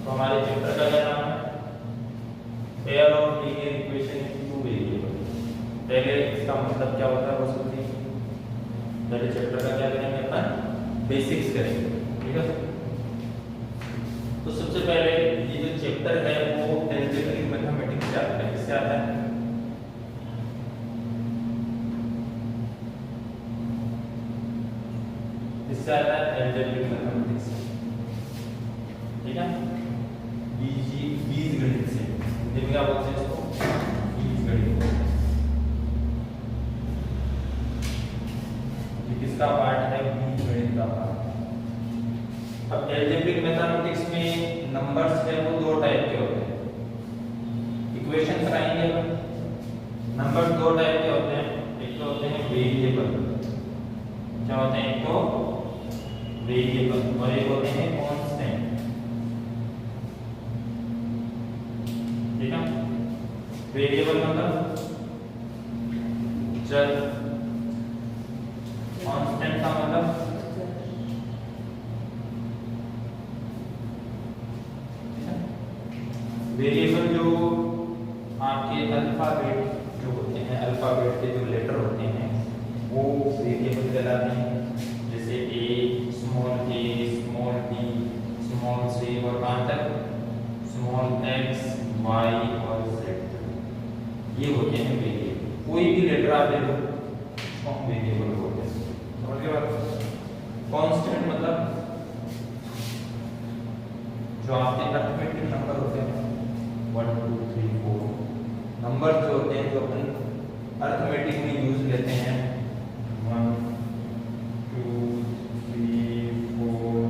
तो हमारे चैप्टर का क्या नाम है? Pair of linear equation in two variable. पहले इसका मतलब क्या होता है वो समझिए। पहले चैप्टर का क्या करेंगे अपन? बेसिक्स करेंगे, ठीक है। तो सबसे पहले ये जो चैप्टर है वो अलजेब्रिक मैथमेटिक्स से आता है। किससे आता है? किससे आता है? अलजेब्रिक मैथमेटिक्स से, ठीक है। बीजगणित से, हिंदी में क्या बोलते हैं इसको? बीजगणित। ये किसका पार्ट है? बीजगणित का पार्ट। अब अलजेब्रिक मैथमेटिक्स में नंबर्स है वो दो टाइप के होते हैं। इक्वेशन कराएंगे अपन। नंबर्स दो टाइप के होते हैं, एक तो होते हैं वेरिएबल। क्या होते हैं? एक तो वेरिएबल और एक होते हैं कांस्टेंट, ठीक है। वेरिएबल मतलब चर, कांस्टेंट का मतलब वेरिएबल जो आपके अल्फाबेट जो होते हैं, अल्फाबेट के जो लेटर होते हैं वो वेरिएबल कहलाते हैं। जैसे ए, स्मॉल ए, स्मॉल बी, स्मॉल सी और कहाँ तक? स्मॉल एक्स, वाई और जेड, ये होते हैं वेरिएबल। कोई भी लेटर आप ले लो उसको हम वेरिएबल बोलते हैं, समझ गए बात? कांस्टेंट मतलब जो आपके अरिथमेटिक नंबर होते हैं 1 2 3 4 नंबर जो होते हैं जो अपन अरिथमेटिक में यूज लेते हैं 1 2 3 4,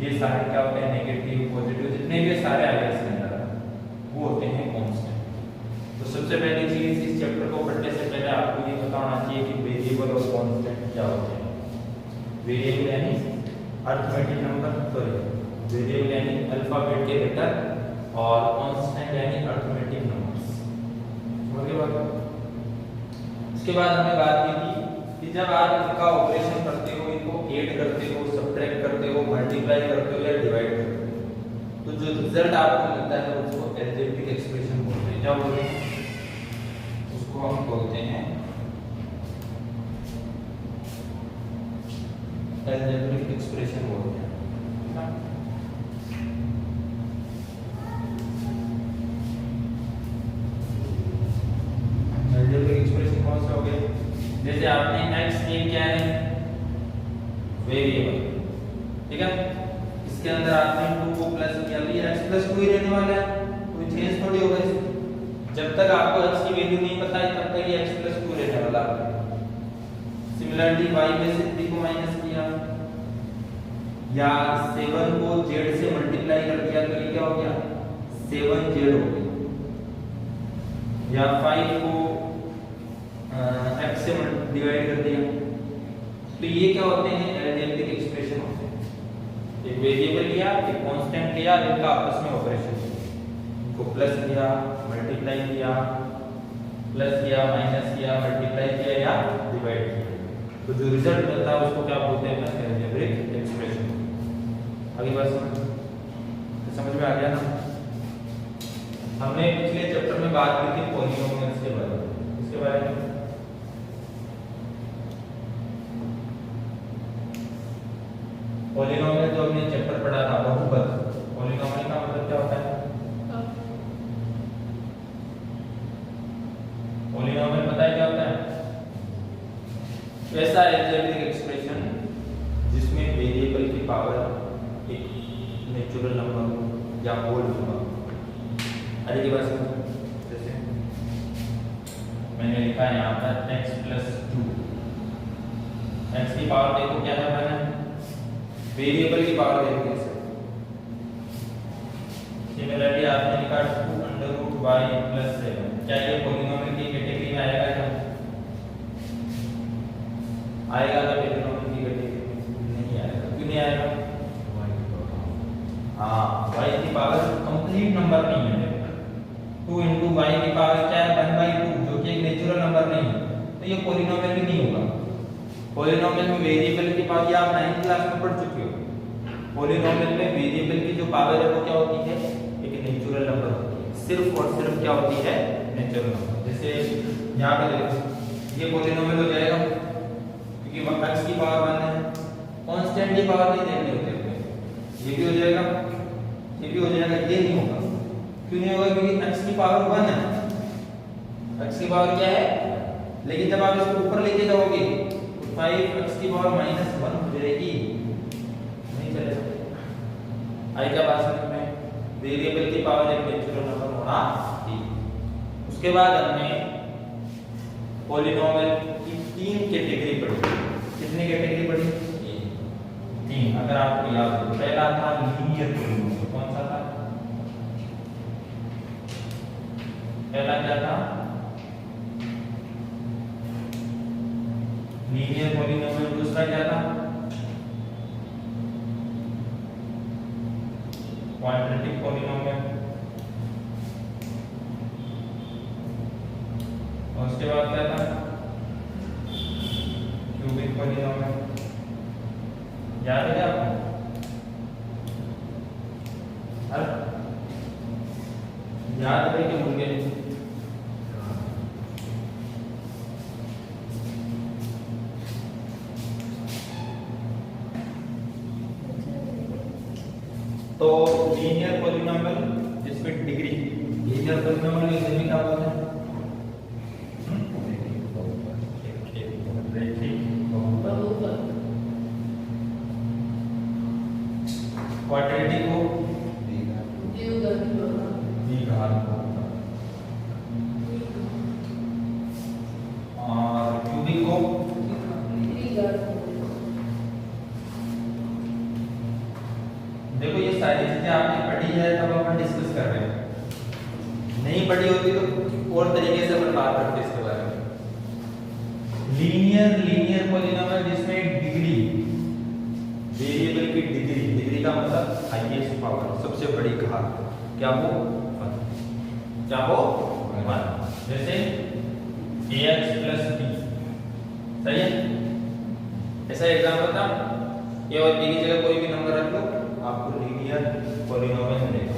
ये सारे क्या होते हैं? नेगेटिव, पॉजिटिव, जितने भी सारे आ गए इसके अंदर वो होते हैं कांस्टेंट। तो सबसे पहली चीज इस चैप्टर को पढ़ने से पहले आपको ये पता होना चाहिए कि वेरिएबल और कांस्टेंट क्या होते हैं। वेरिएबल यानी अरिथमेटिक नंबर, सॉरी वेरिएबल यानी अल्फाबेट के लेटर, और कांस्टेंट यानी अरिथमेटिक नंबर्स, समझ गए बात? इसके बाद हमने बात की थी कि जब आप इनका ऑपरेशन करते हो, इनको ऐड करते हो, सब्ट्रैक्ट करते हो, मल्टीप्लाई करते हो या डिवाइड करते हो, तो जो रिजल्ट आपको मिलता है उसको अलजेब्रिक एक्सप्रेशन बोलते हैं। क्या बोलते हैं? उसको हम बोलते हैं अलजेब्रिक एक्सप्रेशन बोलते हैं। अलजेब्रिक एक्सप्रेशन कौन से हो गए? जैसे आपने x ये क्या है? वेरिएबल, ठीक है। इसके अंदर आपने 2 को प्लस किया तो ये x प्लस 2 ही रहने वाला है, कोई चेंज थोड़ी होगा इसमें। जब तक आपको x की वैल्यू नहीं पता है तब तक ये x प्लस 2 रहने वाला है। सिमिलरली y में से 3 को माइनस किया या 7 को z से मल्टीप्लाई कर दिया तो ये क्या हो गया? 7z हो गया। या 5 को x से डिवाइड कर दिया, तो ये क्या होते हैं? अलजेब्रिक एक्सप्रेशन होते हैं। एक वेरिएबल लिया, एक कांस्टेंट लिया, इनका आपस में ऑपरेशन किया, इनको प्लस किया, मल्टीप्लाई किया, प्लस किया, माइनस किया, मल्टीप्लाई किया या डिवाइड किया, तो जो रिजल्ट मिलता है उसको क्या बोलते हैं? Algebraic expression. आगे बात समझ में आ गया ना? हमने पिछले चैप्टर में बात की थी पॉलीनोमियल्स के बारे में। इसके बारे में पॉलीनोमियल जो हमने चैप्टर पढ़ा था बहुपद, पॉलीनोमियल का मतलब क्या होता है? पॉलीनोमियल पता है क्या होता है? ऐसा अलजेब्रिक एक्सप्रेशन जिसमें वेरिएबल की पावर एक नेचुरल नंबर हो या होल नंबर। अरे की बात जैसे मैंने लिखा है यहाँ पर x प्लस 2, x की पावर देखो क्या है मैंने? वेरिएबल की पावर देखो कैसे। सिमिलरली आपने लिखा 2 अंडर रूट y प्लस 7, क्या ये पॉलीनोमियल की कैटेगरी में आएगा? क्या आएगा? तो पॉलीनोमियल की कैटेगरी में नहीं आएगा। क्यों नहीं आएगा? हाँ, y की पावर कंप्लीट नंबर नहीं है। 2 into y की पावर क्या है? 1/2, जो कि एक नेचुरल नंबर नहीं है, तो ये पॉलीनोमियल भी नहीं होगा। पॉलीनोमियल में वेरिएबल की पावर, आप 9th क्लास में पढ़ चुके हो। पॉलीनोमियल में वेरिएबल की जो पावर है वो क्या होती सिर्फ और सिर्फ क्या होती है, नेचुरल नंबर। जैसे यहाँ पे देखो ये पॉलिनोमियल हो जाएगा क्योंकि x की पावर 1 है, कांस्टेंट की पावर नहीं देखनी होती है, ये भी हो जाएगा, ये भी हो जाएगा, ये नहीं होगा। क्यों नहीं होगा? क्योंकि x की पावर 1 है, x की पावर क्या है, लेकिन जब आप इसको ऊपर लेके जाओगे तो 5x की पावर -1 हो जाएगी, नहीं चलेगा। आई क्या बात समझ में? वेरिएबल की पावर एक नेचुरल नंबर होना चाहिए। उसके बाद हमने पॉलिनोमियल की 3 कैटेगरी पढ़ी। कितनी कैटेगरी पढ़ी? 3। अगर आपको याद हो, पहला था लीनियर पॉलिनोमियल। कौन सा था? पहला क्या था? Linear polynomial. दूसरा क्या था? Quadratic polynomial. और उसके बाद क्या था? Cubic polynomial. याद है आपको? याद है कि भूल गए? तो लीनियर पॉलिनोमियल जिसमें डिग्री, लीनियर पॉलिनोमियल इसे भी क्या बोलते हैं? क्वाड्रेटिक को द्विघात और क्यूबिक को देखो ये सारी चीजें आपने पढ़ी है तब अपन डिस्कस कर रहे हैं, नहीं पढ़ी होती तो और तरीके से अपन बात करते इसके बारे में। लीनियर पॉलिनोमियल जिसमें डिग्री, वेरिएबल की डिग्री, डिग्री का मतलब हाईएस्ट पावर, सबसे बड़ी घात क्या हो? 1। क्या हो? 1। जैसे ax + b, सही है? ऐसा एग्जांपल था, ये और b की जगह कोई भी नंबर रख लो, आपको लीनियर पॉलिनोमियल मिलेगा।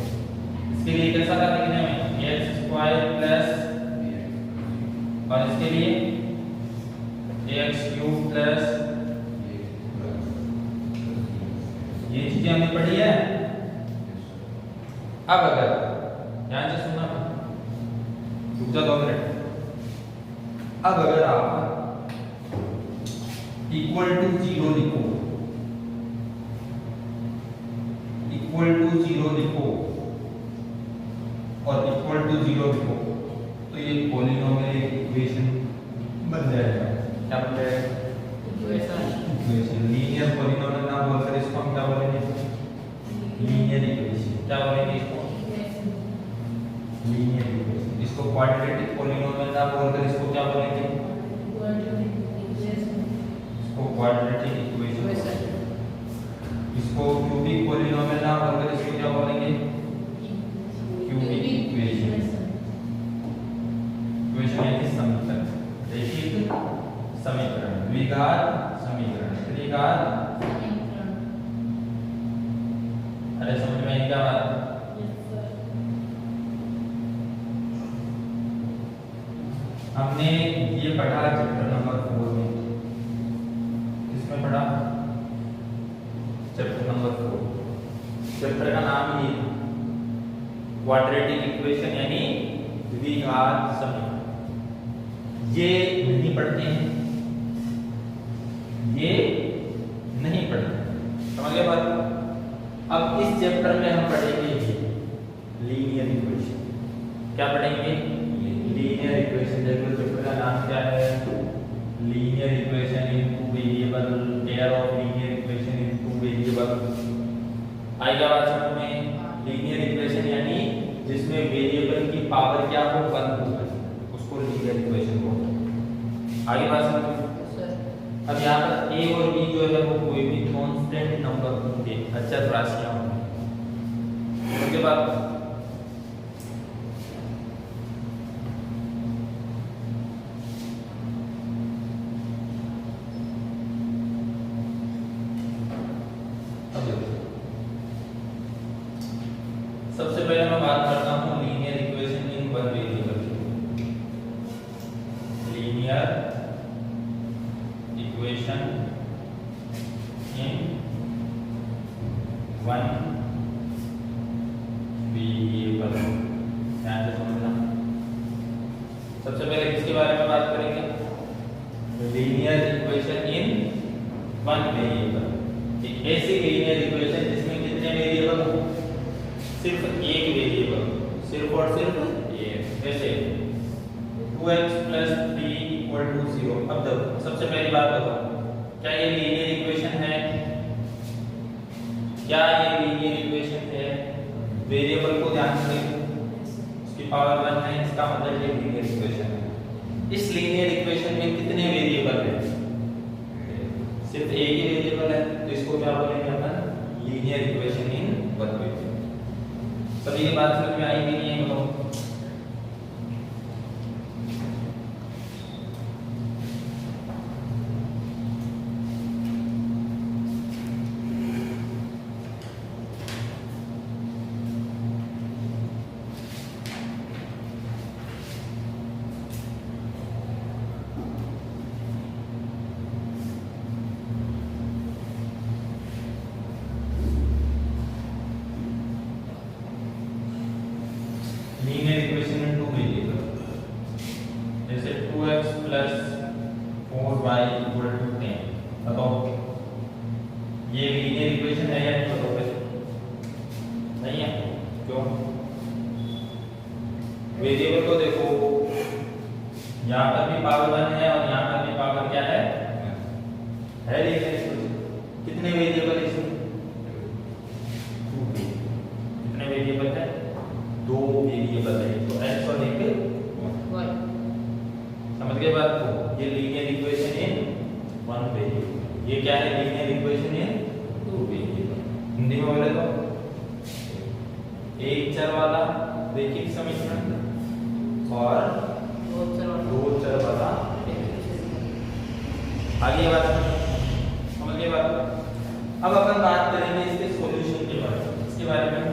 इसके लिए कैसा था लिखने में? ax² प्लस, और इसके लिए ax³ प्लस, ये चीजें हमने पढ़ी है। अब अगर ध्यान से सुनना, रुक जा 2 मिनट। अब अगर आप =0 लिखो, =0 लिखो और =0 लिखो तो ये पॉलिनोमियल इक्वेशन बन जाएगा। क्या बन जाएगा? इक्वेशन। लीनियर पॉलिनोमियल ना बोलकर इसको हम क्या बोलेंगे? Linear equation. क्या बोलेंगे इसको? Linear equation. इसको क्वाड्रेटिक पॉलिनोमियल ना बोलकर इसको क्या बोलेंगे? इसको क्वाड्रेटिक इक्वेशन। इसको क्यूबिक पॉलिनोमियल ना बोलकर इसको क्या बोलेंगे? Cubic equation. इक्वेशन यानी समीकरण, रैखिक समीकरण, द्विघात समीकरण, त्रिघात। अरे समझ में आई क्या बात? हमने ये पढ़ा चैप्टर नंबर 4 में। किसमें पढ़ा? Chapter number 4। चैप्टर का नाम ही क्वाड्रेटिक इक्वेशन यानी द्विघात समीकरण। ये नहीं पढ़ते हैं, ये नहीं पढ़ते, समझ गए बात? अब इस चैप्टर में हम पढ़ेंगे लीनियर इक्वेशन। क्या पढ़ेंगे? Linear equation. देखो चैप्टर का नाम क्या है? Linear equation in 2 variable, pair of linear equation in 2 variable. आएगा बात समझ में? लीनियर इक्वेशन यानी जिसमें वेरिएबल की पावर क्या हो? 1 हो, उसको लीनियर इक्वेशन बोलते हैं। आगे बात समझ में? अब यहाँ पर a और b जो है वो कोई भी कांस्टेंट नंबर होंगे, अचर राशियां होंगी। उसके बाद सबसे पहले मैं बात करता हूँ linear equation equation in one variable. ध्यान से समझना। सबसे पहले किसके बारे में बात करेंगे? Linear equation in one variable. एक ऐसी लीनियर इक्वेशन जिसमें कितने वेरिएबल हो? सिर्फ एक वेरिएबल, सिर्फ और सिर्फ एक। जैसे 2x + 3 = 0। अब देखो, सबसे पहली बात बताओ, क्या ये लीनियर इक्वेशन है? क्या ये लीनियर इक्वेशन है? वेरिएबल को ध्यान से उसकी पावर 1 है, इसका मतलब ये लीनियर इक्वेशन है। इस लीनियर इक्वेशन में कितने वेरिएबल हैं? सिर्फ एक ही वेरिएबल है, तो इसको क्या बोलेंगे अपन? Linear equation in one variable. सभी की बात समझ में आई कि नहीं है? Linear equation in two variable, जैसे 2x + 4y = 10। बताओ ये लीनियर इक्वेशन है या नहीं? बताओ पहले। नहीं है। क्यों? वेरिएबल को देखो, यहाँ पर भी पावर 1 है और यहाँ पर भी पावर क्या है? Linear equation. कितने वेरिएबल है इसमें? कितने वेरिएबल है? दो वेरिएबल है, तो x और एक y। समझ गए बात को? ये linear equation in one variable. ये क्या है? Linear equation in two variable. Hindi में बोले तो एक चर वाला रैखिक समीकरण और दो चर वाला। आगे बात समझ गए बात। अब अपन बात करेंगे इसके सॉल्यूशन के बारे में। इसके बारे में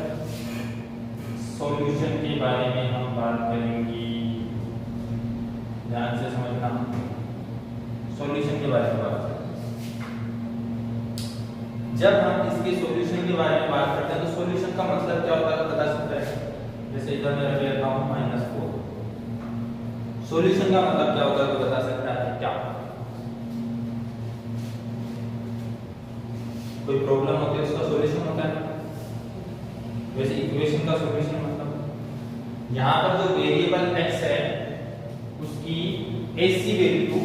सॉल्यूशन के बारे में हम बात करेंगे। ध्यान से समझना। सॉल्यूशन के बारे में बात करेंगे। जब हम इसके सॉल्यूशन के बारे में बात करते हैं तो सॉल्यूशन का मतलब क्या होता है बता सकते हैं? जैसे इधर मैं रख लेता हूं -4। सॉल्यूशन का मतलब क्या होता है तो बता सकता है क्या? कोई प्रॉब्लम होती है उसका सॉल्यूशन होता है। वैसे इक्वेशन का सॉल्यूशन मतलब यहाँ पर जो वेरिएबल x है उसकी ऐसी वैल्यू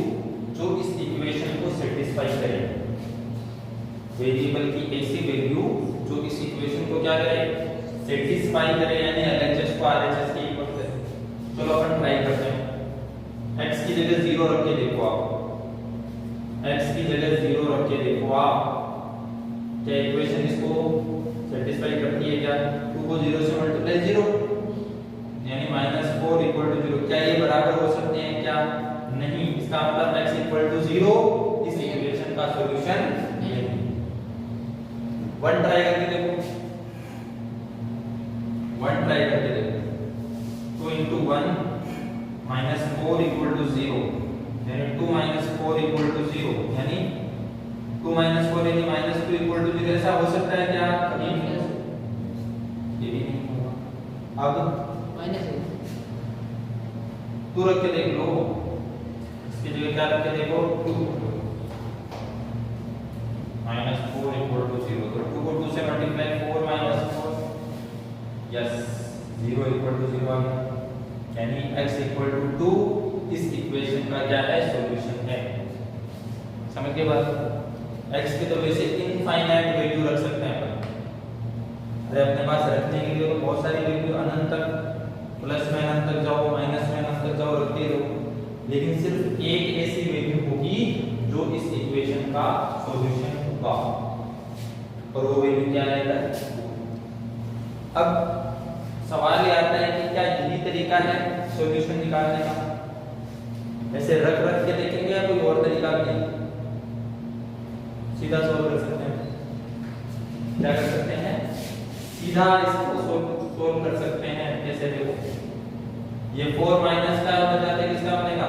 जो इस इक्वेशन को सेटिस्फाई करे। वेरिएबल की ऐसी वैल्यू जो इस इक्वेशन को क्या करे? सेटिस्फाई करे, यानी LHS को RHS के इक्वल करे। चलो अपन ट्राई करते हैं। x की जगह 0 रख के देखो आप। x की जगह 0 रख के देखो आप। क्या इक्वेशन इसको सेटिस्फाई करती है क्या? 2 को 0 से मल्टीप्लाई 0, यानी -4 = 0। क्या ये बराबर हो सकते हैं क्या? नहीं। इसका मतलब x = 0 इस इक्वेशन का सॉल्यूशन नहीं। 1 ट्राई करके देखो। 1 ट्राई करके देखो। 2 × 1 -4 = 0, यानी 2 - 4 = 0, यानी 2 - 4 यानी -2 = 0। ऐसा हो सकता है क्या? कभी नहीं। ये भी नहीं होगा। अब -2 रख के देख लो। इसकी जगह क्या रख के देखो? 2 -4 = 0। तो 2 को 2 से मल्टीप्लाई 4 - 4, यस 0 = 0 आ गया। यानी x = 2 इस इक्वेशन का क्या है? सॉल्यूशन है। समझ गए बात? x की तो वैसे इनफाइनाइट वैल्यू रख सकते हैं अपन। अरे अपने पास रखने के लिए तो बहुत सारी वैल्यू, अनंत तक, प्लस में अनंत तक जाओ, माइनस में अनंत तक जाओ, रखते रहो। लेकिन सिर्फ एक ऐसी वैल्यू होगी जो इस इक्वेशन का सॉल्यूशन होगा, और वो वैल्यू क्या रहेगा? अब सवाल ये आता है कि क्या यही तरीका है सॉल्यूशन निकालने का? ऐसे रख रख के देखेंगे या कोई और तरीका भी है? सीधा सॉल्व कर सकते हैं। क्या कर सकते हैं? सीधा इसको सोल्व कर सकते हैं। जैसे देखो ये 4 माइनस का हो जाता है, किसका बनेगा?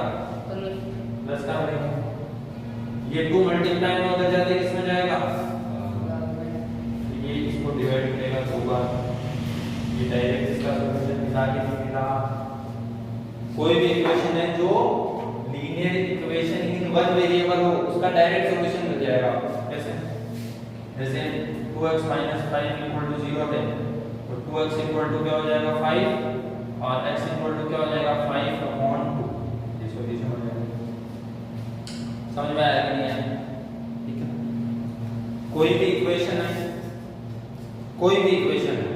प्लस का बनेगा। ये 2 मल्टीप्लाई में उधर जाते किसमें जाएगा, ये इसको डिवाइड करेगा 2 बार, ये डायरेक्ट इसका सॉल्यूशन मिला के नहीं मिला। कोई भी इक्वेशन है जो linear equation in one variable हो उसका डायरेक्ट सॉल्यूशन मिल जाएगा। कैसे, जैसे 2x - 5 = 0 है तो 2x = क्या हो जाएगा 5 और x = क्या हो जाएगा 5/2, ये सॉल्यूशन हो जाएगा। समझ में आया कि नहीं आया? ठीक है, कोई भी इक्वेशन है, कोई भी इक्वेशन है,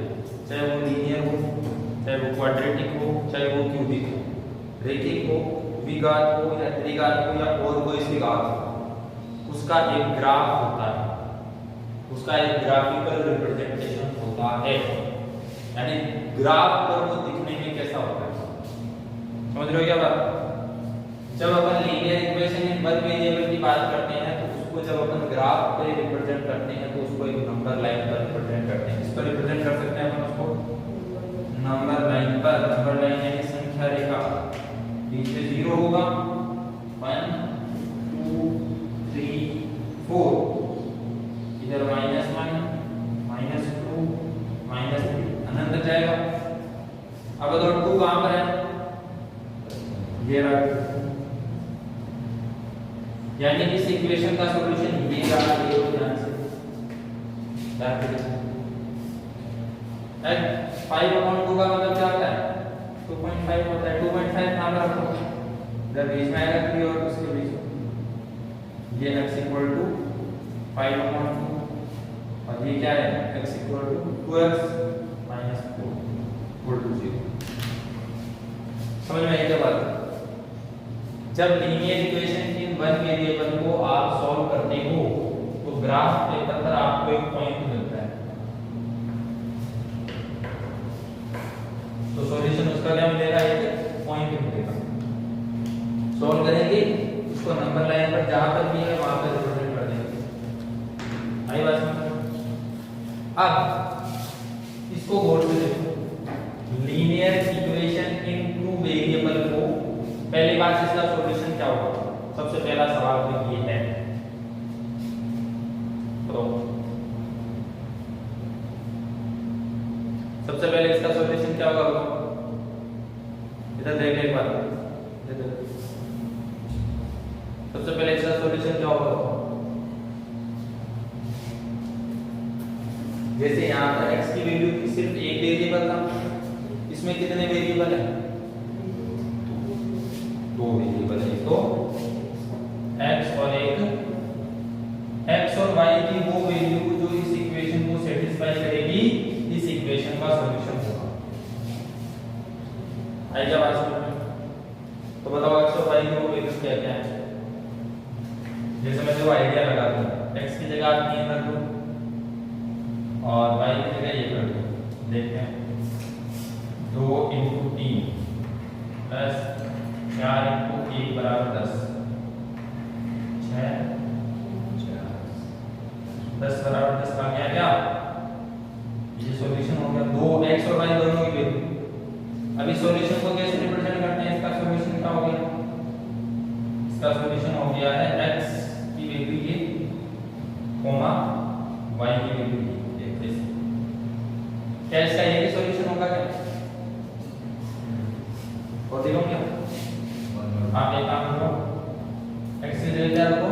चाहे वो लीनियर हो, चाहे वो क्वाड्रेटिक हो, चाहे वो क्यूबिक हो, रेखिक हो, द्विघात हो या त्रिघात हो या और कोई सी घात हो, उसका एक ग्राफ होता है, उसका एक ग्राफिकल रिप्रेजेंटेशन होता है, यानी ग्राफ पर वो दिखने में कैसा होता है। समझ रहे हो क्या बात? जब अपन linear equation in one variable की बात करते हैं तो उसको जब अपन ग्राफ पे रिप्रेजेंट करते हैं तो उसको एक नंबर लाइन पर रिप्रेजेंट करते हैं। इस पर रिप्रेजेंट कर सकते हैं अपन उसको नंबर लाइन पर। नंबर लाइन यानी संख्या रेखा, नीचे 0 होगा, 1 2 3 4, इधर -1 -2 -3 अनंत तक जाएगा। अब अगर 2 कहां पर है, ये रहा, यानी इस इक्वेशन का सॉल्यूशन ये रहा। ये ध्यान से याद रखिए, 5/2 का मतलब क्या होता है 2.5 होता है। 2.5 नाम रखो, इधर बीच में आएगा 3 और उसके बीच में ये x = 5/2 और ये क्या है x = 2x - 4 = 0। समझ में आई क्या बात? जब linear equation in one variable को आप सॉल्व करते हो तो ग्राफ पेपर पर आपको एक पॉइंट मिलता है, तो सॉल्यूशन उसका क्या मिलेगा, एक पॉइंट मिलेगा। सॉल्व करेंगे उसको नंबर लाइन पर जहां पर भी है वहां पर रिप्रेजेंट कर देंगे। आई बात समझ? अब इसको गौर से देखो, linear equation in two variable को पहली बात इसका सॉल्यूशन क्या होगा, सबसे पहला सवाल तो ये है, तो सबसे पहले इसका सॉल्यूशन क्या होगा, इधर देख एक बार, सबसे पहले इसका सॉल्यूशन क्या होगा, जैसे यहाँ पर x की वैल्यू सिर्फ एक वेरिएबल था, इसमें कितने वेरिएबल है, 2 वेरिएबल है, तो x और एक x और y की वो वैल्यू जो इस इक्वेशन को सेटिस्फाई करेगी, इस इक्वेशन का सॉल्यूशन होगा। आई क्या बात समझ में? तो बताओ x और y की वो वैल्यू क्या क्या है। जैसे मैं जो आइडिया लगा दूं, x की जगह आप 3 रख दो और y की जगह 1 रख दो, देखते हैं 2 × 3 प्लस 4 × 1 = 10, 6 10 = 10 का क्या, ये सॉल्यूशन हो गया। 2x और y दोनों की वैल्यू। अभी सॉल्यूशन को कैसे रिप्रेजेंट करते हैं, इसका सॉल्यूशन क्या हो गया, इसका सॉल्यूशन हो गया है x की वैल्यू ये, कोमा y की वैल्यू ये। क्या इसका ये भी सॉल्यूशन होगा क्या, और देखो क्या, आप एक काम करो, x की जगह क्या रखो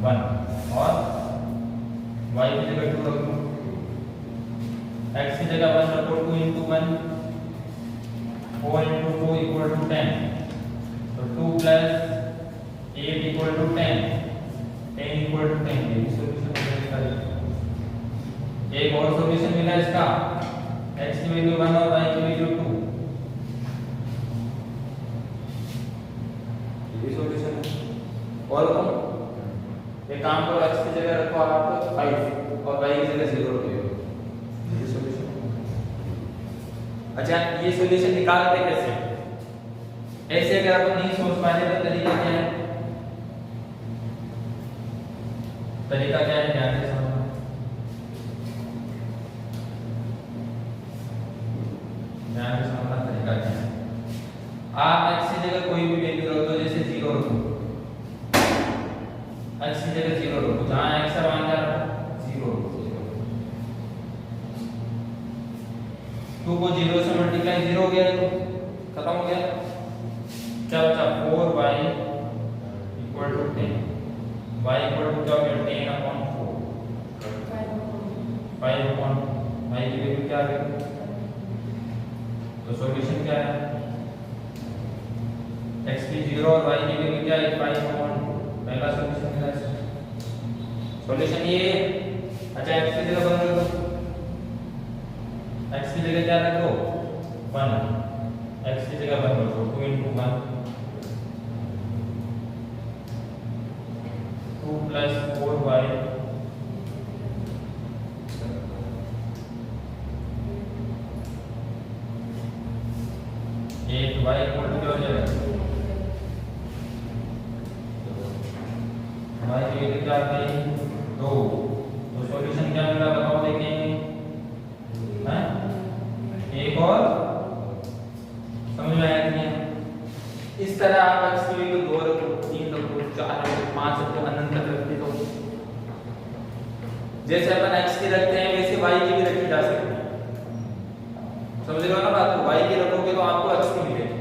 1 और y की जगह 2 रखो। x की जगह 1 रखो, 2 × 1 4 × 4 = 10, तो 2 + 8 = 10, 10 = 10, ये भी सॉल्यूशन हो जाएगा। एक और सॉल्यूशन मिला इसका, x की वैल्यू 1 और y की वैल्यू 2, ये भी सॉल्यूशन है। और एक काम करो, x की जगह रखो आप 5 और y की जगह 0 रखो, ये सॉल्यूशन। अच्छा, ये सॉल्यूशन निकालते कैसे, ऐसे अगर अपन नहीं सोच पा रहे तो तरीका क्या है, तरीका क्या है, ध्यान से समझना। ध्यान से समझना तरीका क्या है। आप x की जगह कोई भी वैल्यू रख दो, जैसे 0 रखो, 2 को 0 से मल्टीप्लाई 0 हो गया, तो खत्म हो गया। क्या बचा 4y equal to 10, y equal to क्या हो गया 10 अपॉन 4, 5 अपॉन y की वैल्यू क्या आ गई। तो सॉल्यूशन क्या है, x की 0 और y की वैल्यू क्या है 5 अपॉन 2, पहला सॉल्यूशन मिला है। सॉल्यूशन ये है। अच्छा x की जगह बदल दो, x की जगह क्या रख दो 1, x की जगह बदल दो 2 into 1, 2 plus 4y 8y equal to क्या हो जाएगा, y की वैल्यू क्या आ गई 2। तो सॉल्यूशन क्या मिला बताओ देखें, हैं एक और समझ में आया कि नहीं। इस तरह आप x की वैल्यू 2 रखो, 3 रखो, 4 रखो, 5 रखो, अनंत तक रखते हो। जैसे अपन x की रखते हैं वैसे y की भी रखी जा सकती है, समझ रहे हो ना बात। y की रखोगे तो आपको x की मिलेगी।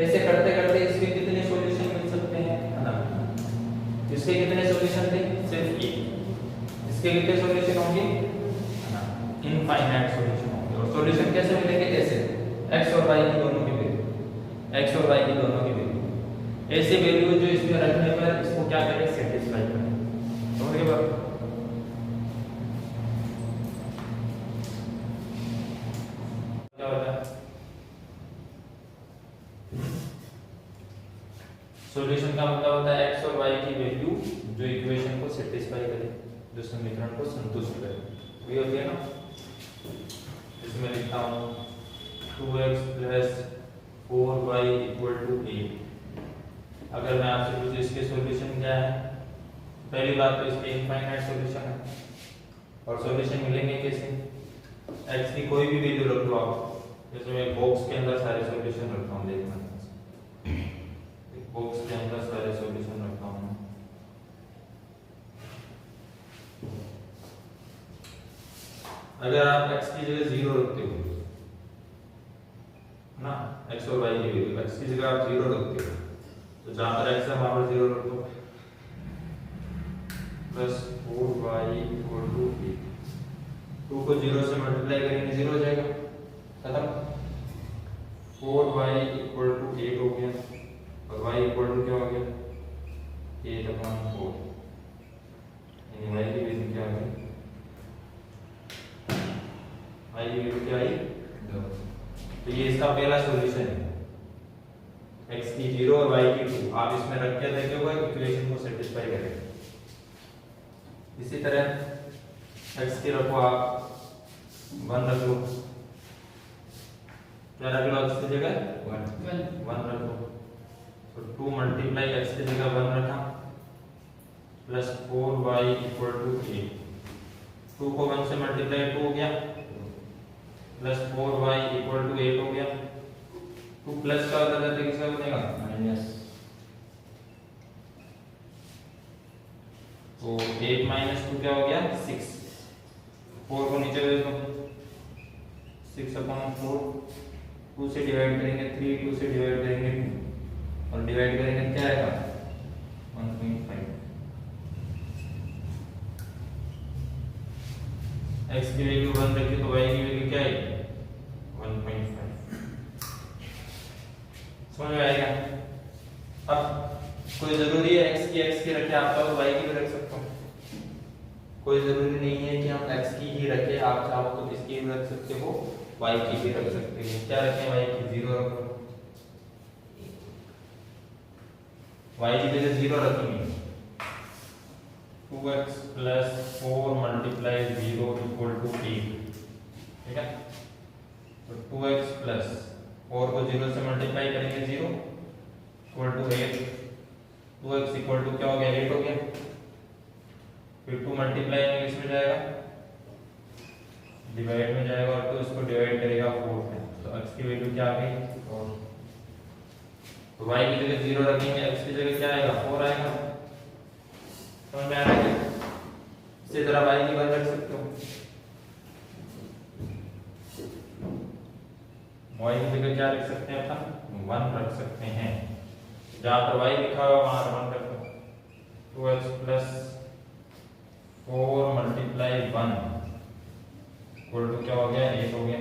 ऐसे करते करते इसके कितने सॉल्यूशन मिल सकते हैं, अनंत। इसके कितने सॉल्यूशन थे, सिर्फ एक। इसके कितने सॉल्यूशन होंगे, इनफाइनाइट सॉल्यूशन होंगे। और सॉल्यूशन कैसे मिलेंगे, ऐसे x और y की दोनों की वैल्यू, x और y की दोनों की वैल्यू, ऐसे वैल्यू जो इसमें रखने पर इसको क्या करें, सेटिस्फाई करें। समझ गए बात। क्या होता है सॉल्यूशन का मतलब होता है x और y की वैल्यू जो इक्वेशन को सेटिस्फाई करे, जो समीकरण को संतुष्ट करे, वही होती है ना। इसमें लिखता हूँ 2x plus 4y equal to 8। अगर मैं आपसे पूछूं इसके सॉल्यूशन क्या है, पहली बात तो इसके इनफाइनाइट सॉल्यूशन है। और सॉल्यूशन मिलेंगे कैसे, x की कोई भी वैल्यू रख लो आप। जैसे मैं बॉक्स के अंदर सारे सॉल्यूशन रखता हूँ, देखना बॉक्स के अंदर सारे सॉल्यूशन रखता हूँ। अगर आप x की जगह 0 रखते हो ना, x और y की वैल्यू x की जगह आप 0 रखते हो, तो जहां पर x है वहां पर 0 रख दो, प्लस 4y इक्वल टू 8। 2 को 0 से मल्टीप्लाई करेंगे 0 हो जाएगा, खत्म। 4y इक्वल टू 8 हो गया, और y इक्वल टू क्या हो गया 8/4, यानी y की वैल्यू क्या आ गई, y की वैल्यू क्या आई 2। तो ये इसका पहला सॉल्यूशन है, x की 0 और y की 2। आप इसमें रख के देखोगे इक्वेशन को सेटिस्फाई करेगा। इसी तरह x की रखो आप 1 रख लो, क्या रख लो x की जगह 1 रख लो। तो 2 मल्टीप्लाई x की जगह 1 रखा, प्लस 4y इक्वल टू 8। 2 को 1 से मल्टीप्लाई 2 हो गया, प्लस 4y इक्वल टू 8 हो गया। 2 प्लस का होता है किसका बनेगा, माइनस। तो 8 माइनस 2 क्या हो गया 6। 4 को नीचे भेज दो, 6/4। 2 से डिवाइड करेंगे 3, 2 से डिवाइड करेंगे 2, और डिवाइड करेंगे क्या आएगा 1.5। x की वैल्यू 1 रखी तो y की वैल्यू क्या है 1.5। समझ में आएगा। अब कोई जरूरी है x की रखे, आप चाहो तो y की भी रख सकते हो। कोई जरूरी नहीं है कि हम x की ही रखें, आप चाहो तो इसकी भी रख सकते हो, y की भी रख सकते हो। क्या रखें, y की 0 रखो, y की जगह 0 रखेंगे। 2x plus 4 multiply 0 equal to 8, ठीक है। तो 2x plus 4 को 0 से मल्टीप्लाई करेंगे 0 equal to 8। 2x equal to क्या हो गया 8 हो गया। फिर 2 मल्टीप्लाई में किस में जाएगा, डिवाइड में जाएगा, और तो इसको डिवाइड करेगा 4 में। तो x की वैल्यू क्या आ गई 4। तो y की जगह 0 रखेंगे, x की जगह क्या आएगा 4 आएगा। समझ में आ रहा है। इसी तरह y की 1 रख सकते हो। y की जगह क्या रख सकते हैं अपन 1 रख सकते हैं। जहाँ पर y लिखा हुआ वहाँ 1 रख दो। 2x plus 4 multiply 1 equal to क्या हो गया 8 हो गया।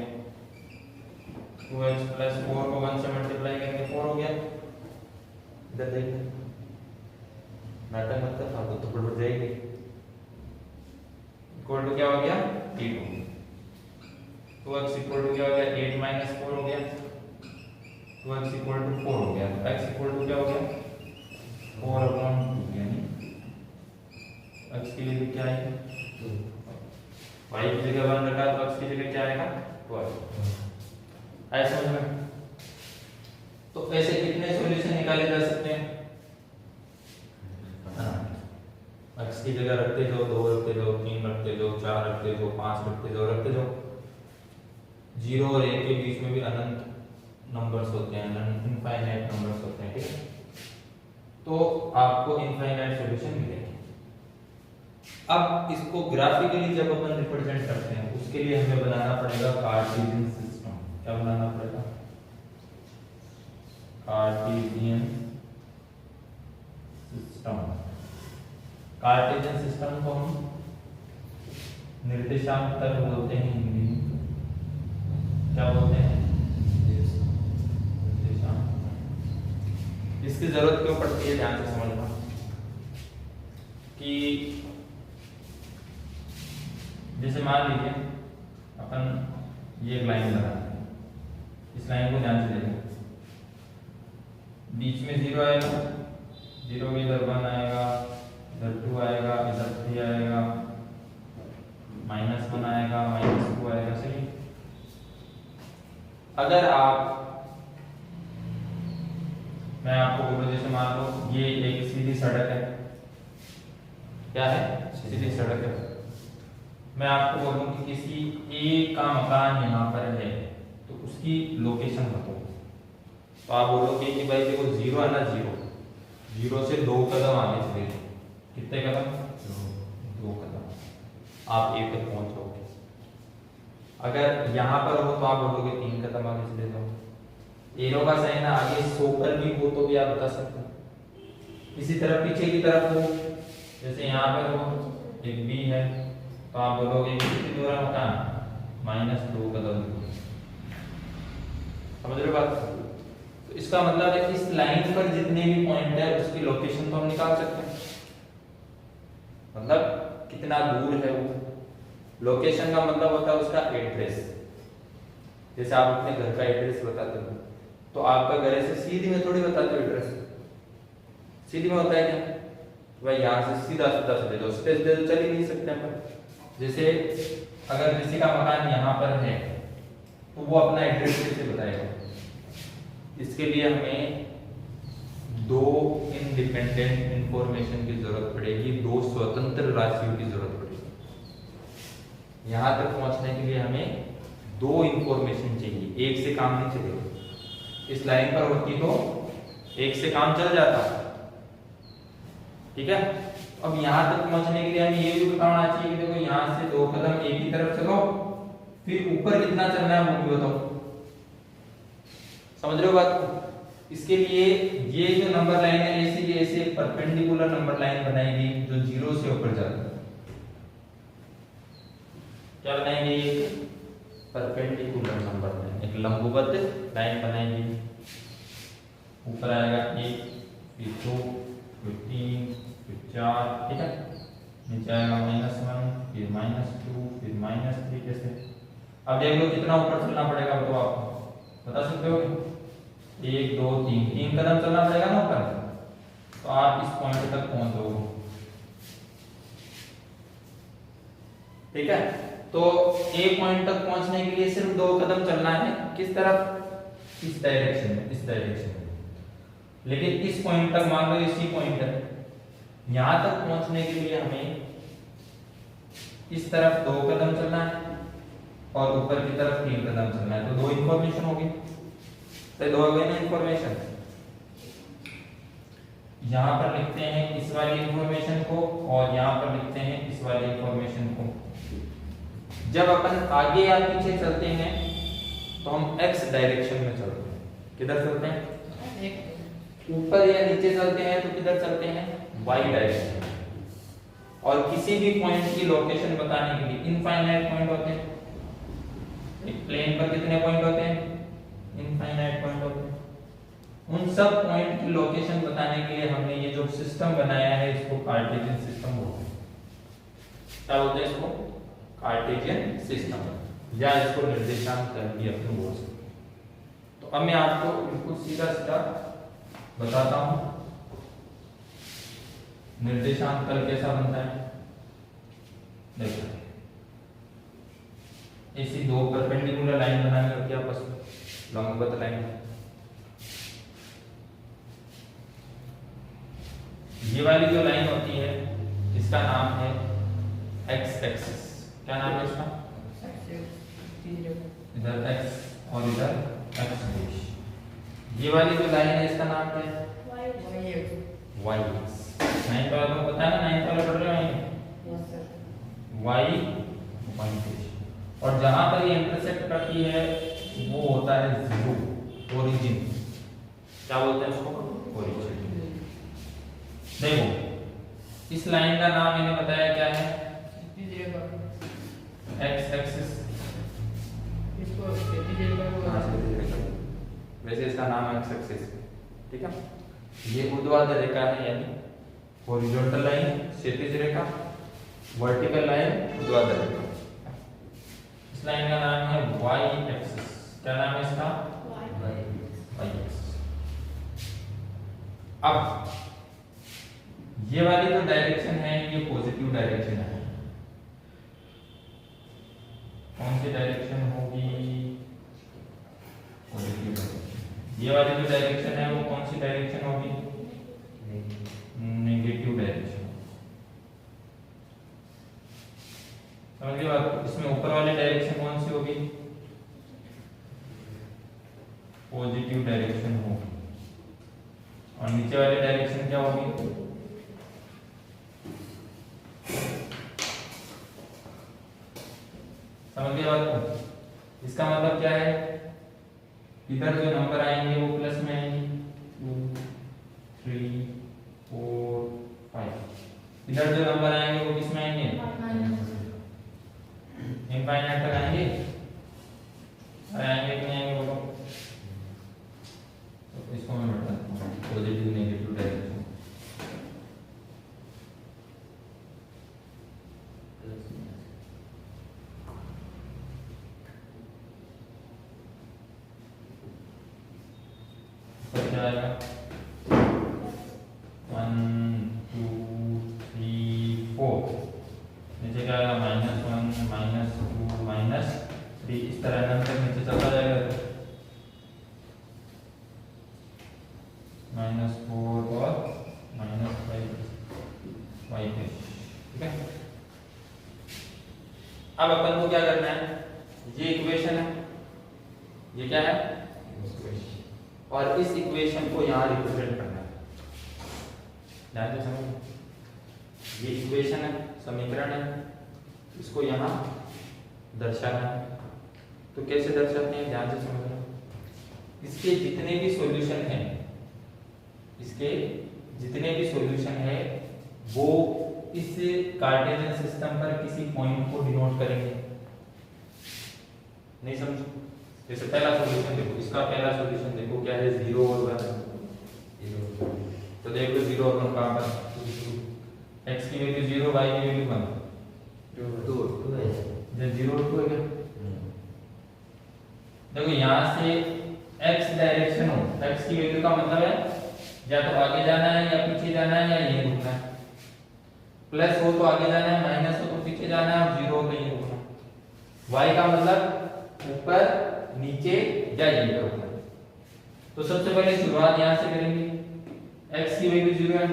2x प्लस 4 को 1 से मल्टीप्लाई करेंगे 4 हो गया। इधर देखिए नाटक मत कर फालतू तो बढ़ जाएगी। इक्वल टू क्या हो गया 8 हो गया। 2x इक्वल टू क्या हो गया 8 माइनस 4 हो गया। 2x इक्वल टू 4 हो गया। तो x इक्वल टू क्या हो गया 4/2 यानी x के लिए क्या आएगा 2। y की जगह 1 रखा तो x की जगह क्या आएगा 2 आएगा। ऐसा समझ में? तो ऐसे कितने सॉल्यूशन निकाले जा सकते हैं? x की जगह रखते जाओ 2 रखते जाओ 3 रखते जाओ 4 रखते जाओ 5 रखते जाओ। 0 और 1 के बीच में भी अनंत नंबर्स होते हैं, इनफाइनाइट नंबर्स होते हैं, ठीक है। तो आपको इनफाइनाइट सॉल्यूशन मिलेंगे। अब इसको ग्राफिकली जब अपन रिप्रेजेंट करते हैं उसके लिए हमें बनाना पड़ेगा कार्टेशियन सिस्टम। क्या बनाना पड़ेगा कार्टेशियन सिस्टम। कार्टेशियन सिस्टम को हम निर्देशांक तत्व बोलते हैं हिंदी में। क्या बोलते हैं निर्देशांक। इसकी जरूरत क्यों पड़ती है ध्यान से समझना कि जैसे मान लीजिए अपन ये एक लाइन बनाते हैं। इस लाइन को ध्यान से देखें। बीच में 0 आएगा, 0 के इधर 1 आएगा, इधर 2 आएगा, इधर 3 आएगा, -1 आएगा, -2 आएगा। सही। अगर मैं आपको बोलूं जैसे मान लो ये एक सीधी सड़क है। क्या है सीधी सड़क है। मैं आपको बोलूं कि किसी ए का मकान यहाँ पर है तो उसकी लोकेशन बताओ। तो आप बोलोगे कि भाई देखो 0 है ना 0 से 2 कदम आगे चले जाओ। कितने कदम 2 कदम आप ए तक पहुंचोगे। अगर यहाँ पर हो तो आप बोलोगे 3 कदम आगे चले जाओ। एरो का साइन आगे सोकर भी हो तो भी आप बता सकते हो। इसी तरह पीछे की तरफ हो, जैसे यहाँ पर हो एक बी है तो आप बोलोगे कितनी दूर है मकान -2 कदम दूर। समझ रहे हो बात? तो इसका मतलब है इस लाइन पर जितने भी पॉइंट है उसकी लोकेशन तो हम निकाल सकते हैं। मतलब कितना दूर है वो। लोकेशन का मतलब होता है उसका एड्रेस। जैसे आप अपने घर का एड्रेस बताते हो तो आपका घर ऐसे सीधी में थोड़ी बताते हो एड्रेस। सीधी में होता है क्या भाई यहाँ से सीधा सीधा चले जाओ। सीधे तो चल ही नहीं सकते अपन। जैसे अगर किसी का मकान यहाँ पर है तो वो अपना एड्रेस कैसे बताएगा? इसके लिए हमें 2 इंडिपेंडेंट इंफॉर्मेशन की जरूरत पड़ेगी, 2 स्वतंत्र राशियों की जरूरत पड़ेगी। यहाँ तक पहुंचने के लिए हमें 2 इंफॉर्मेशन चाहिए, एक से काम नहीं चलेगा। इस लाइन पर होती तो एक से काम चल जाता, ठीक है। अब यहाँ तक पहुंचने के लिए हमें ये भी बताना चाहिए कि देखो यहाँ से 2 कदम एक ही तरफ चलो, फिर ऊपर कितना चलना है वो भी बताओ। समझ रहे हो बात को? इसके लिए ये जो नंबर लाइन है ऐसे परपेंडिकुलर नंबर लाइन बनाएगी जो 0 से ऊपर जाती है। क्या बनाएंगे? परपेंडिकुलर नंबर लाइन, एक लंबवत लाइन बनाएंगे। ऊपर आएगा 1, फिर 2, फिर 3, फिर 4, ठीक है। नीचे आएगा -1, फिर -2, फिर -3। कैसे? अब देख लो कितना ऊपर चलना पड़ेगा तो आप बता सकते हो। 1 2 3 कदम चलना पड़ेगा ना ऊपर, तो आप इस पॉइंट तक पहुंचोगे, ठीक है। तो एक पॉइंट तक पहुंचने के लिए सिर्फ 2 कदम चलना है। किस तरफ? इस डायरेक्शन में, इस डायरेक्शन में। लेकिन इस पॉइंट तक मान लो इसी पॉइंट तक, यहां तक पहुंचने के लिए हमें इस तरफ 2 कदम चलना है और ऊपर की तरफ 3 कदम चलना है। तो 2 इंफॉर्मेशन होगी, तो 2 हो गई ना इंफॉर्मेशन। यहां पर लिखते हैं इस वाली इंफॉर्मेशन को और यहां पर लिखते हैं इस वाली इंफॉर्मेशन को। जब अपन आगे या पीछे चलते हैं तो हम x डायरेक्शन में चलते हैं। किधर चलते हैं? ऊपर या नीचे चलते हैं तो किधर चलते हैं? y direction. और किसी भी पॉइंट की लोकेशन बताने के लिए इनफाइनाइट पॉइंट होते हैं। एक प्लेन पर कितने पॉइंट होते हैं? इनफाइनाइट पॉइंट होते हैं। उन सब पॉइंट की लोकेशन बताने के लिए हमने ये जो सिस्टम बनाया है इसको कार्टेशियन सिस्टम बोलते हैं। क्या बोलते हैं इसको? कार्टेशियन सिस्टम या इसको निर्देशांक तल भी अपन बोल सकते हैं। तो अब मैं आपको बिल्कुल सीधा सीधा बताता हूं निर्देशांक तल कैसा बनता है। देखो ऐसी दो परपेंडिकुलर लाइन बनानी होती है आपस में, लंबवत लाइन। ये वाली जो लाइन होती है इसका नाम है एक्स एक्सिस। क्या नाम है इसका? इधर एक्स और इधर एक्स डेश। ये वाली जो लाइन है इसका नाम क्या है? Y x. नाइन्थ वाला को पता है ना? नाइन्थ वाला पढ़ रहे हैं वाई वाई डेश। और जहां पर ये इंटरसेक्ट करती है वो होता है जीरो, ओरिजिन। क्या बोलते हैं उसको? ओरिजिन। देखो इस लाइन का नाम मैंने बताया क्या है? X axis. वैसे इसका नाम है एक्स एक्सिस, ठीक है। ये ऊर्ध्वाधर रेखा है यानी हॉरिजॉन्टल लाइन, क्षैतिज रेखा, वर्टिकल लाइन, ऊर्ध्वाधर रेखा। इस लाइन का नाम है वाई एक्सिस। क्या नाम है इसका? Y axis. अब ये वाली जो डायरेक्शन है ये पॉजिटिव डायरेक्शन है। कौन सी डायरेक्शन होगी? Positive direction. ये वाली जो डायरेक्शन है वो कौन सी डायरेक्शन होगी? Negative direction. समझ गए बात? इसमें ऊपर वाली डायरेक्शन कौन सी होगी? पॉजिटिव डायरेक्शन होगी। और नीचे वाली डायरेक्शन क्या होगी? समझ गए बात को? इसका मतलब क्या है? इधर जो नंबर आएंगे वो प्लस में आएंगे, 2 3 4 5। इधर जो नंबर आएंगे वो किस में आएंगे? इनफाइनाइट तक आएंगे। आएंगे कि नहीं आएंगे बोलो? तो इसको मैं बताता हूँ पॉजिटिव नेगेटिव डायरेक्शन। क्या आएगा? 1 2 3 4। नीचे क्या आएगा? -1 -2 -3। इस तरह नंबर नीचे चलता जाएगा। -4 और -5 वाई पे, ठीक है। अब अपन को क्या करना है? ये इक्वेशन है, ये क्या है? और इस इक्वेशन को यहाँ रिप्रेजेंट करना है। ध्यान से समझो, ये इक्वेशन है, समीकरण है, इसको यहाँ दर्शाना है। तो कैसे दर्शाते हैं? ध्यान से समझना। इसके जितने भी सॉल्यूशन हैं, इसके जितने भी सॉल्यूशन है वो इस कार्टेशियन सिस्टम पर किसी पॉइंट को डिनोट करेंगे। नहीं समझो? जैसे पहला सॉल्यूशन देखो, इसका पहला सॉल्यूशन देखो क्या है? 0 और 1। तो देखो 0 और 1 कहां पर? x की वैल्यू 0, y की वैल्यू 1। 2 है। जब 0 और 2 है क्या? देखो यहां से x डायरेक्शन हो, x की वैल्यू का मतलब है या तो आगे जाना है या पीछे जाना है या यहीं रुकना है। प्लस हो तो आगे जाना है, माइनस हो तो पीछे जाना है, और 0 हो तो यहीं रुकना है। y का मतलब ऊपर, नीचे या यहीं पर रुकना है। तो सबसे पहले शुरुआत यहां से करेंगे। x की वैल्यू 0 है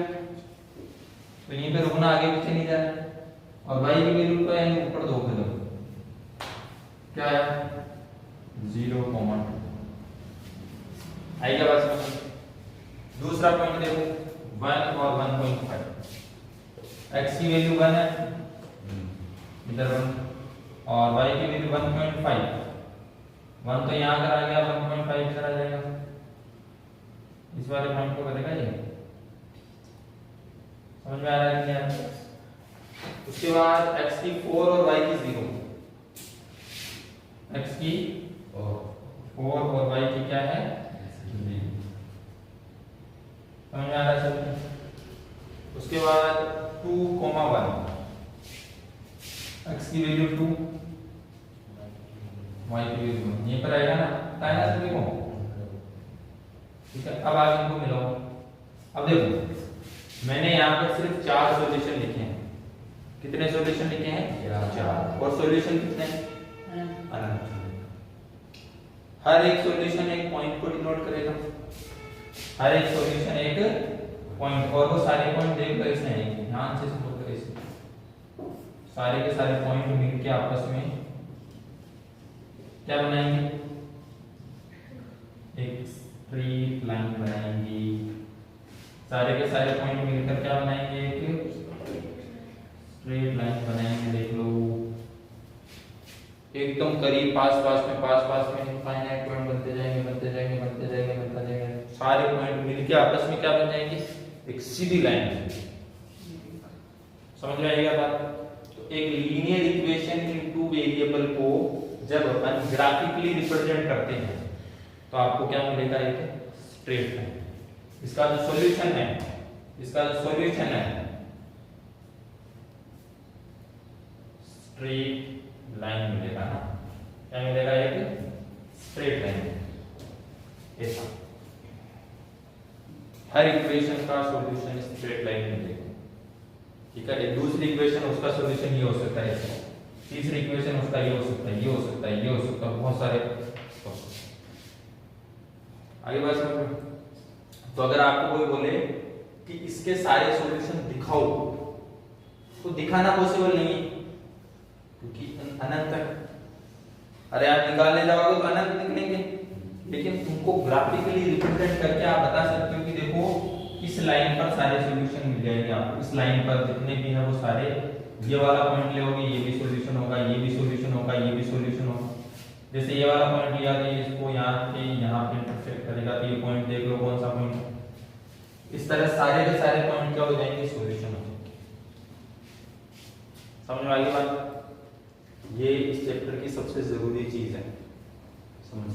तो यहीं पे रुकना, आगे पीछे नहीं जाना है। और y की वैल्यू को यहीं ऊपर 2 कदम। क्या है? 0,2 आई क्या बात समझ? दूसरा पॉइंट देखो, 1 और 1.5। x की वैल्यू 1 है, इधर 1, और y की वैल्यू 1.5। 1 तो यहाँ अगर आ गया 1.5 इधर आ जाएगा, इस वाले पॉइंट को करेगा ये। समझ में आ रहा है क्या? उसके बाद x की 4 और y की 0, x की 4 और y की क्या है 0। समझ में आ रहा है सर? उसके बाद 2, 1 x की वैल्यू 2, y की वैल्यू 1, ये पर आएगा ना, पता है ना सभी को? ठीक है, अब आगे इनको मिलाओ। अब देखो मैंने यहाँ पर सिर्फ 4 सॉल्यूशन लिखे हैं। कितने सॉल्यूशन लिखे हैं? 4। और सॉल्यूशन कितने हैं? अनंत। हर एक सॉल्यूशन एक पॉइंट को डिनोट करेगा, हर एक सॉल्यूशन एक पॉइंट, और वो सारे पॉइंट देख कर इसमें आएंगे। ध्यान से समझो करें इसे, सारे के सारे पॉइंट मिलके आपस में क्या बनाएंगे? एक स्ट्रेट लाइन बनाएंगे। सारे के सारे पॉइंट मिलकर क्या बनाएंगे? एक स्ट्रेट लाइन बनाएंगे। देख लो एकदम करीब, पास पास में इनफाइनाइट पॉइंट बनते जाएंगे। सारे पॉइंट मिलके आपस में क्या बन जाएंगे? एक सीधी लाइन। समझ में आएगा बात? तो एक लीनियर इक्वेशन इन 2 वेरिएबल को जब अपन ग्राफिकली रिप्रेजेंट करते हैं तो आपको क्या मिलेगा? एक स्ट्रेट लाइन। इसका जो सॉल्यूशन है स्ट्रेट लाइन मिलेगा ना, क्या मिलेगा? एक स्ट्रेट लाइन। ऐसा हर इक्वेशन का सॉल्यूशन स्ट्रेट लाइन मिलेगा। ठीक है, एक दूसरी इक्वेशन उसका सॉल्यूशन ये हो सकता है, तीसरी इक्वेशन उसका ये हो सकता है, ये हो सकता है, ये हो सकता है, बहुत सारे। आगे बात समझो। तो अगर आपको कोई बोले कि इसके सारे सॉल्यूशन दिखाओ, तो दिखाना पॉसिबल नहीं है क्योंकि अनंत तक, अरे आप निकालने जाओगे तो अनंत निकलेंगे, लेकिन तुमको ग्राफिकली रिप्रेजेंट करके आप बता सकते हो कि देखो इस लाइन पर सारे सॉल्यूशन मिल जाएंगे आपको। इस लाइन पर जितने भी है वो सारे, ये वाला पॉइंट लोगे ये भी सॉल्यूशन होगा, ये भी सॉल्यूशन होगा, ये भी सॉल्यूशन होगा। जैसे ये वाला पॉइंट लिया तो इसको यहाँ पे इंटरसेक्ट करेगा, तो ये पॉइंट देख लो कौन सा पॉइंट है। इस तरह सारे के सारे पॉइंट क्या हो जाएंगे? सॉल्यूशन हो जाएंगे। समझ में आ गई बात? ये इस चैप्टर की सबसे जरूरी चीज है समझ।